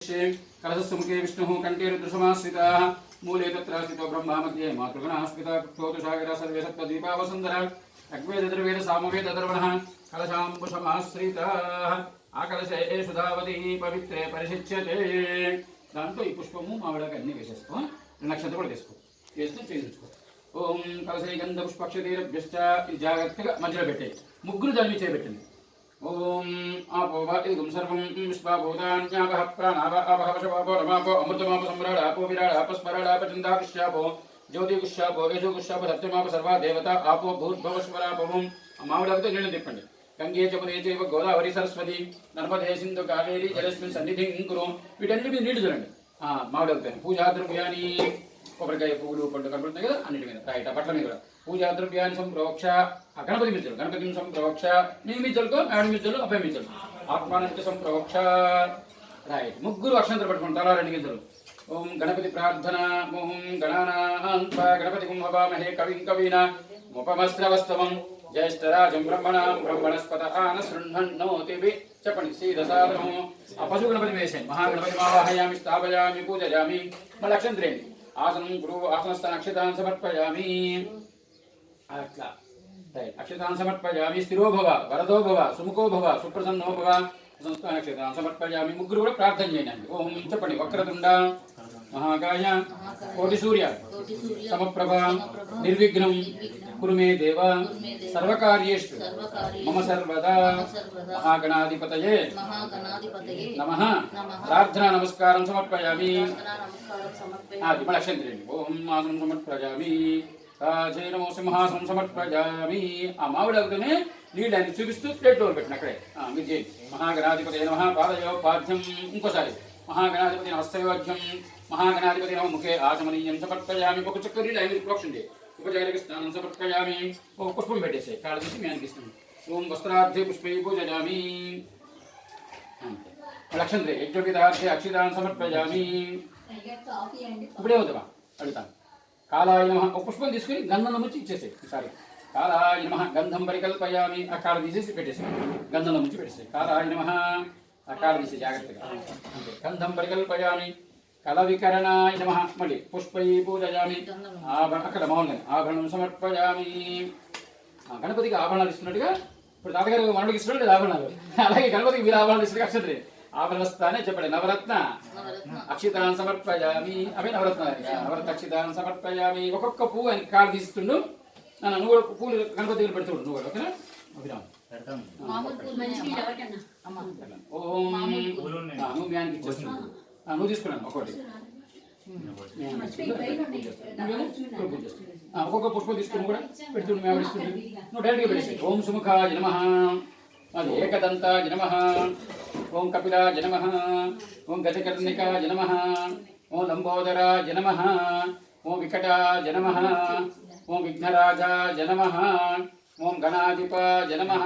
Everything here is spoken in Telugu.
कलशसुमुखे विष्णुः कंठे रुद्रसमाश्रिताः मूले तत्र स्थितो ब्रह्मा मध्ये मातृगणः स्थितः क्षोतसागरः सर्वे सप्तद्वीपा वसुन्धरः ऋग्वेदर्वेद सामवेदधर्वणः कलशाम्बुसमाश्रिताः आकलशे सुधावती पवित्रे परिशिच्यते దాంట్లో ఈ పుష్పము మామిడాకు అన్ని వేసేసుకో నక్షత్రం కూడా తీసుకో వేస్తూ చేయించుకో ఓం కలశే గంధ పుష్పక్షతీరభ్యశ్చ ఇది జాగ్రత్తగా మధ్యలో పెట్టాయి ముగ్గురు దాని మీద చేయబెట్టండి ఓం ఆపో వాటిగం సర్వం విశ్వాభూతాన్యాపః ప్రాణావ ఆపః వశవాపో రమాపో అమృతమాప సమ్రాట్ ఆపో విరాట్ ఆపస్మరాట్ ఆపచందాకుశ్యాపో జ్యోతికుశ్యాపో యజుకుశ్యాపో సత్యమాప సర్వా దేవత ఆపో భూర్భవస్వరాపవం మామిడాకుతో నీళ్ళు తిప్పండి గంగే చమునే చైవ గోదావరి సరస్వతి నర్మదే సింధు కావేరి జలస్మిన్ సన్నిధిం కురు వీటన్నిటి మీద నీళ్లు చూడండి మామిడాకుతాయి పూజా ద్రవ్యాన్ని కొబ్బరికాయ పువ్వులు పండు కనబడుతుంది కదా అన్నిటి మీద రైట్ బట్టల మీద కూడా పూజా ద్రవ్యాన్ని సంప్రోక్ష గణపతి మిచ్చలు గణపతిని సంప్రోక్ష నీ మిచ్చలతో మేడం మిచ్చలు అబ్బాయి మిచ్చలు ఆత్మానంత సంప్రోక్ష రైట్ ముగ్గురు అక్షంతలు పట్టుకుంటారు రెండు గింజలు ఓం గణపతి ప్రార్థన ఓం గణానాన్ప గణపతి కుంభవామహే కవిం కవీన ఉపమస్త్రవస్తవం జ్యేష్ఠరాజం బ్రహ్మణాం బ్రహ్మణస్పత ఆనశృణ్వన్నోతిభి చెప్పండి శ్రీదసాదనము ఆ పశు గణపతి వేసేయండి మహాగణపతి మావాహయామి స్థాపయామి పూజయామి మళ్ళీ అక్షంత్రేయండి ఆసనం గురువు ఆసనస్థాన అక్షతాన్ సమర్పయామి అట్లా అక్షతాన్ సమర్పయామి స్థిరో భవ వరదో భవ సుముఖో భవ సుప్రసన్నో భవ సంస్థాన అక్షతాన్ సమర్పయామి ముగ్గురు కూడా ప్రార్థన చేయండి ఓం చెప్పండి వక్రతుండ మహాకాయ కోటి సూర్య సమప్రభ నిర్విఘ్నం కురు మే దేవ సర్వకార్యేషు మమ సర్వదా మహాగణాధిపతయే నమః ప్రార్థనా నమస్కారం సమర్పయామి ఆది మలక్షంత్రేణి ఓం ఆసనం సమర్పయామి నమో సింహాసనం సమర్పయామి ఆ మామిడాకుతోనే నీళ్ళు ఆయన చూపిస్తూ ప్లేట్లో పెట్టిన అక్కడే మీరు చేయండి మహాగణాధిపతి నమః పాదయో పాద్యం ఇంకోసారి మహాగణాధిపతి హస్తయోధ్యం మహాగణాధిపతి నమ ముఖే ఆచమనీయం సమర్పయామి ఒక చక్క నీళ్ళు ఆయన ప్రోక్షణ చేయి ఉపచారికి స్నానం సమర్పయామి ఒక పుష్పం పెట్టేసాయి కాళ్ళు తీసి మీ ఆయనకి ఇస్తాను ఓం వస్త్రార్థే పుష్పై పూజయామి లక్షంత్రే యజ్ఞోపితార్థే అక్షితాన్ సమర్పయామి ఇప్పుడే అవుతావా అడుగుతాను కాలాయ నమః ఒక పుష్పం తీసుకుని గంధంలో ముంచి ఇచ్చేసాయి ఈసారి కాలాయ నమః గంధం పరికల్పయామి ఆ కాళ్ళు తీసేసి పెట్టేసాయి గంధంలో ముంచి పెట్టేసాయి కాలాయ నమః ఆ కాళ్ళు తీసే జాగ్రత్తగా అంతే గంధం పరికల్పయామి కల వికరణాయ నమః మళ్ళీ పుష్పై పూజయామి అక్కడ మామూలుగా ఆభరణం సమర్పయామి గణపతికి ఆభరణాలు ఇస్తున్నట్టుగా ఇప్పుడు తాతగారు మనడికి ఇస్తున్నాడు లేదు ఆభరణాలు అలాగే గణపతికి మీరు ఆభరణాలు ఇస్తున్నట్టు అక్షత్రి ఆభరణస్థానే చెప్పండి నవరత్న అక్షితాన్ సమర్పయామి అవే నవరత్న అక్షితాన్ సమర్పయామి ఒక్కొక్క పువ్వు ఆయన కాలు తీస్తుండు నువ్వు కూడా పూలు గణపతి దగ్గర పెడుతుండు నువ్వు కూడా ఓకేనా అభిరామ్ ఓం నువ్వు మీ ఆయనకి ఇచ్చేస్తున్నావు నువ్వు తీసుకున్నాను ఒకటి ఒక్కొక్క పుష్పం తీసుకుని కూడా పెడుతుండు మేము ఇస్తుండే నువ్వు డైరెక్ట్గా పెట్టేసి ఓం సుముఖాయ నమః అది ఏకదంతాయ నమః ఓం కపిలాయ నమః ఓం గజకర్ణికాయ నమః ఓం లంబోదరాయ నమః ఓం వికటాయ నమః ఓం విఘ్నరాజాయ నమః ఓం గణాధిపాయ నమః